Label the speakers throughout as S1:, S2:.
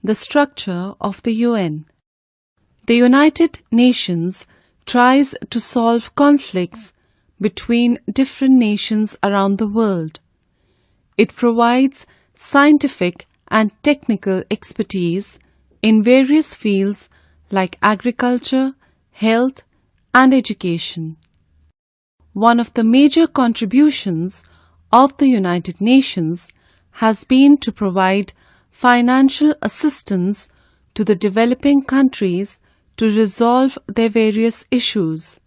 S1: The structure of the UN. The United Nations tries to solve conflicts between different nations around the world. It provides scientific and technical expertise in various fields like agriculture, health, and education. One of the major contributions of the United Nations has been to provide financial assistance to the developing countries to resolve their various issues.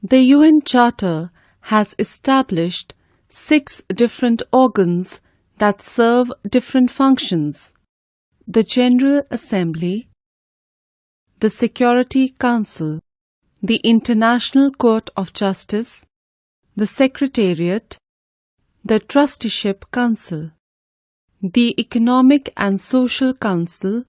S1: The UN Charter has established 6 different organs that serve different functions: the General Assembly, the Security Council, the International Court of Justice, the Secretariat, the Trusteeship Council, the Economic and Social Council,